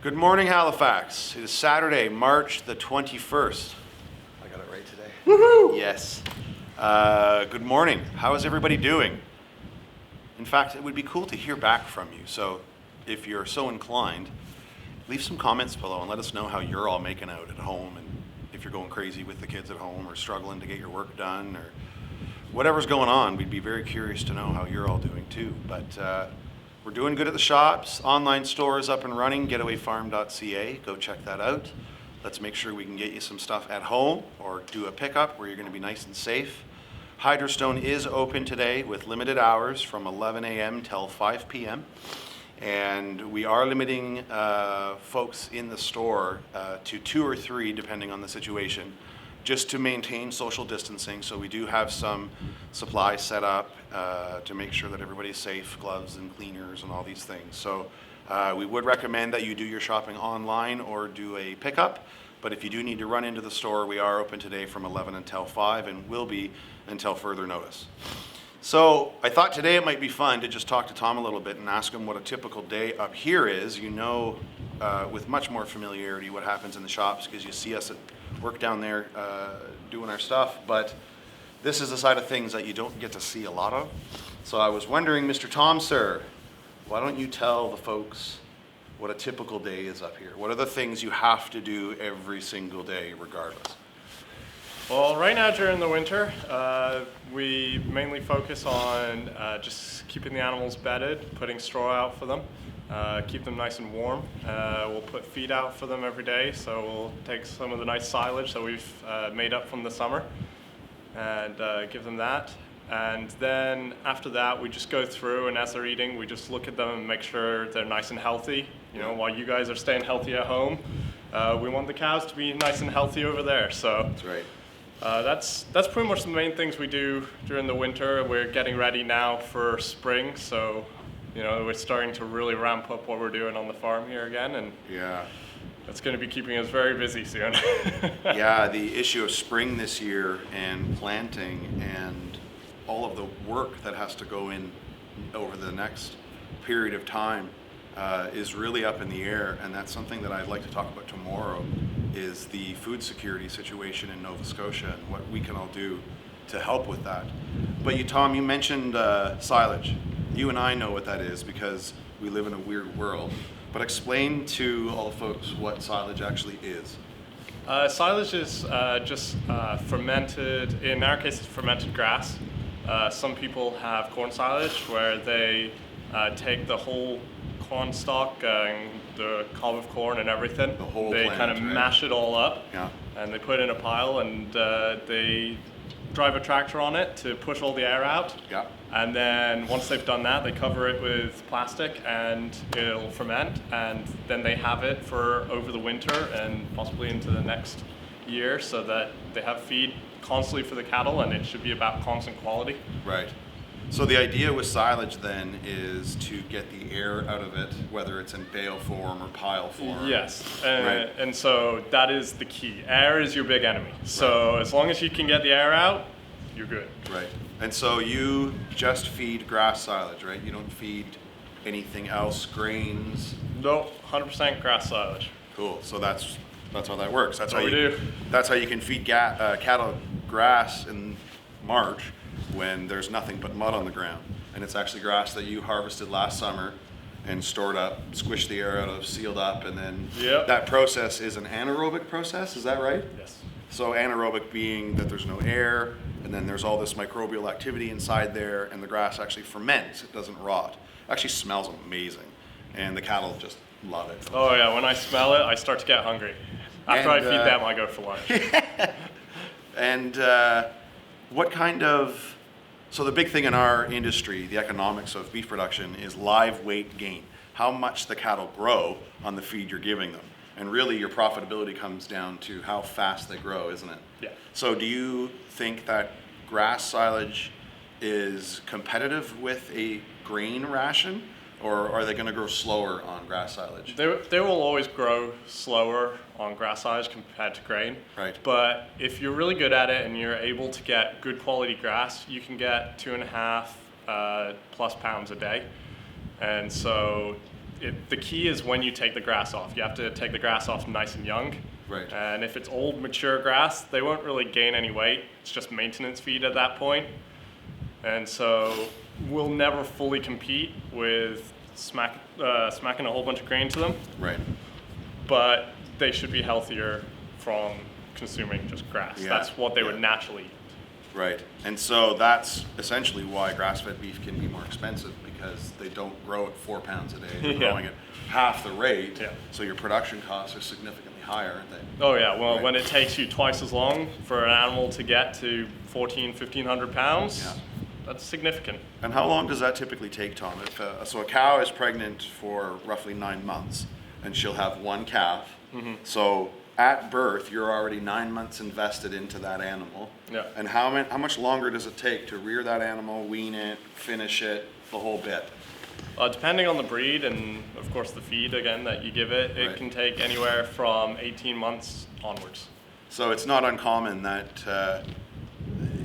Good morning, Halifax. It is Saturday, March the 21st. I got it right today. Woohoo! Yes. Good morning. How is everybody doing? In fact, it would be cool to hear back from you. So if you're so inclined, leave some comments below and let us know how you're all making out at home, and if you're going crazy with the kids at home or struggling to get your work done or whatever's going on. We'd be very curious to know how you're all doing too. But we're doing good at the shops. Online store is up and running, getawayfarm.ca. Go check that out. Let's make sure we can get you some stuff at home or do a pickup where you're going to be nice and safe. Hydrostone is open today with limited hours from 11 a.m. till 5 p.m. And we are limiting folks in the store to 2 or 3, depending on the situation, just to maintain social distancing. So we do have some supplies set up to make sure that everybody's safe, gloves and cleaners and all these things. So we would recommend that you do your shopping online or do a pickup. But if you do need to run into the store, we are open today from 11 until 5 and will be until further notice. So I thought today it might be fun to just talk to Tom a little bit and ask him what a typical day up here is. You know, with much more familiarity what happens in the shops because you see us at work down there doing our stuff, but this is the side of things that you don't get to see a lot of. So I was wondering, Mr. Tom, sir, why don't you tell the folks what a typical day is up here? What are the things you have to do every single day regardless? Well, right now during the winter, we mainly focus on just keeping the animals bedded, putting straw out for them, keep them nice and warm. We'll put feed out for them every day, so we'll take some of the nice silage that we've made up from the summer and give them that. And then after that, we just go through, and as they're eating, we just look at them and make sure they're nice and healthy. You know, while you guys are staying healthy at home, we want the cows to be nice and healthy over there. So That's right. that's pretty much the main things we do during the winter. We're getting ready now for spring, so you know we're starting to really ramp up what we're doing on the farm here again, and Yeah. that's going to be keeping us very busy soon. Yeah, the issue of spring this year and planting and all of the work that has to go in over the next period of time is really up in the air, and that's something that I'd like to talk about tomorrow, is the food security situation in Nova Scotia and what we can all do to help with that. But Tom, you mentioned silage. You and I know what that is because we live in a weird world. But explain to all the folks what silage actually is. Silage is just fermented, in our case it's fermented grass. Some people have corn silage where they take the whole corn stalk and the cob of corn and everything. The whole they plant, kind of right? mash it all up, Yeah. and they put it in a pile, and they drive a tractor on it to push all the air out. Yeah. And then once they've done that, they cover it with plastic and it'll ferment, and then they have it for over the winter and possibly into the next year, so that they have feed constantly for the cattle, and it should be about constant quality. Right. So the idea with silage then is to get the air out of it, whether it's in bale form or pile form. Yes, Right. and so that is the key. Air is your big enemy. So as long as you can get the air out, you're good. Right. And so you just feed grass silage, right? You don't feed anything else, grains. No, 100% grass silage. Cool. So that's how that works. That's how what we you do. That's how you can feed cattle grass in March when there's nothing but mud on the ground, and it's actually grass that you harvested last summer and stored up, squished the air out of, sealed up, and then Yep. that process is an anaerobic process. Is that right? Yes. So anaerobic being that there's no air, and then there's all this microbial activity inside there, and the grass actually ferments. It doesn't rot. It actually smells amazing, and the cattle just love it. Oh yeah, when I smell it, I start to get hungry. After I And, feed them, I go for lunch. And what kind of, so the big thing in our industry, the economics of beef production, is live weight gain. How much the cattle grow on the feed you're giving them. And really your profitability comes down to how fast they grow, isn't it? Yeah. So do you think that grass silage is competitive with a grain ration? Or are they going to grow slower on grass silage? They will always grow slower on grass silage compared to grain. Right. But if you're really good at it and you're able to get good quality grass, you can get 2.5 plus pounds a day. And so the key is when you take the grass off. You have to take the grass off nice and young. Right. And if it's old, mature grass, they won't really gain any weight. It's just maintenance feed at that point. And so we'll never fully compete with smacking a whole bunch of grain to them. Right. But they should be healthier from consuming just grass. Yeah. That's what they would naturally eat. Right. And so that's essentially why grass-fed beef can be more expensive, because they don't grow at 4 pounds a day. They're Yeah. growing at half the rate. Yeah. So your production costs are significantly higher, aren't they? Oh yeah, well, Right. when it takes you twice as long for an animal to get to 1,500 pounds, Yeah. that's significant. And how long does that typically take, Tom? If so a cow is pregnant for roughly 9 months, and she'll have one calf. So at birth, you're already 9 months invested into that animal. Yeah. And how much longer does it take to rear that animal, wean it, finish it, the whole bit? Depending on the breed and, of course, the feed, again, that you give it, it Right. can take anywhere from 18 months onwards. So it's not uncommon that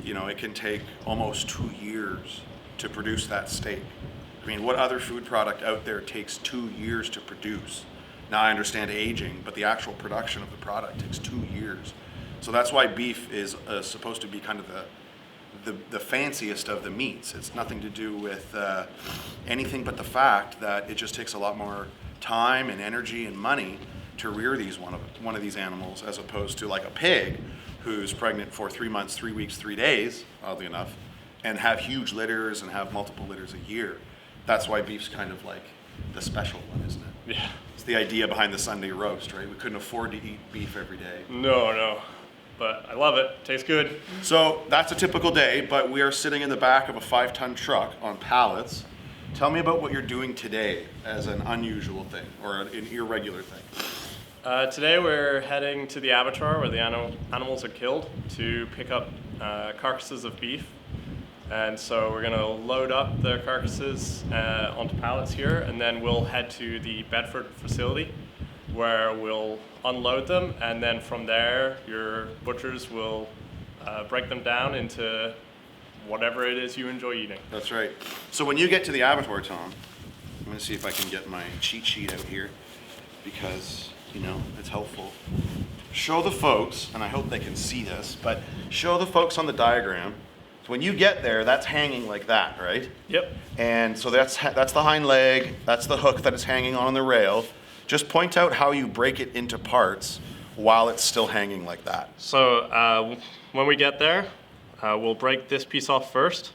it can take almost 2 years to produce that steak. I mean, what other food product out there takes 2 years to produce? Now I understand aging, but the actual production of the product takes 2 years. So that's why beef is supposed to be kind of the fanciest of the meats. It's nothing to do with anything but the fact that it just takes a lot more time and energy and money to rear one of these animals, as opposed to like a pig who's pregnant for 3 months, 3 weeks, 3 days, oddly enough, and have huge litters and have multiple litters a year. That's why beef's kind of like the special one, isn't it? Yeah. It's the idea behind the Sunday roast, right? We couldn't afford to eat beef every day. No. But I love it. Tastes good. So that's a typical day, but we are sitting in the back of a 5-ton truck on pallets. Tell me about what you're doing today as an unusual thing or an irregular thing. Today we're heading to the abattoir where the animals are killed to pick up carcasses of beef. And so we're going to load up the carcasses onto pallets here, and then we'll head to the Bedford facility where we'll unload them, and then from there your butchers will break them down into whatever it is you enjoy eating. That's right. So when you get to the abattoir, Tom, I'm going to see if I can get my cheat sheet out here, because, it's helpful. Show the folks, and I hope they can see this, but show the folks on the diagram. So when you get there, that's hanging like that, right? Yep. And so that's the hind leg, that's the hook that is hanging on the rail. Just point out how you break it into parts while it's still hanging like that. So when we get there, we'll break this piece off first,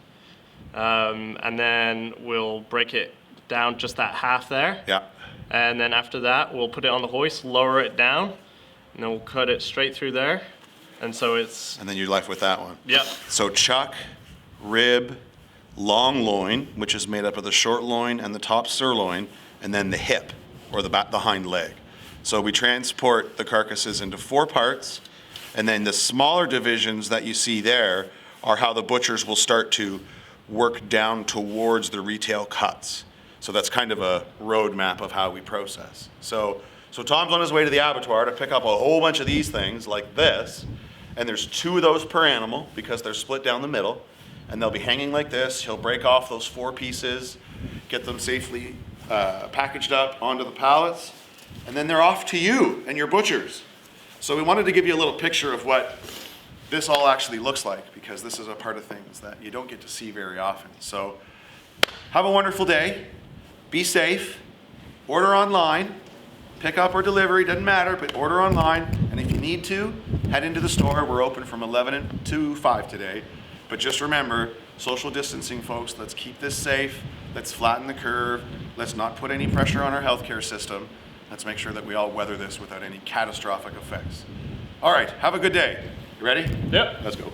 and then we'll break it down just that half there. Yeah. And then after that, we'll put it on the hoist, lower it down, and then we'll cut it straight through there. And so it's... And then you're left with that one. Yep. So chuck, rib, long loin, which is made up of the short loin and the top sirloin, and then the hip, or the hind leg. So we transport the carcasses into 4 parts, and then the smaller divisions that you see there are how the butchers will start to work down towards the retail cuts. So that's kind of a roadmap of how we process. So Tom's on his way to the abattoir to pick up a whole bunch of these things like this, and there's 2 of those per animal because they're split down the middle, and they'll be hanging like this. He'll break off those 4 pieces, get them safely packaged up onto the pallets, and then they're off to you and your butchers. So we wanted to give you a little picture of what this all actually looks like, because this is a part of things that you don't get to see very often. So have a wonderful day. Be safe. Order online. Pick up or delivery, doesn't matter, but order online. And if you need to, head into the store. We're open from 11 to 5 today. But just remember, social distancing, folks. Let's keep this safe. Let's flatten the curve. Let's not put any pressure on our healthcare system. Let's make sure that we all weather this without any catastrophic effects. All right, have a good day. You ready? Yep. Let's go.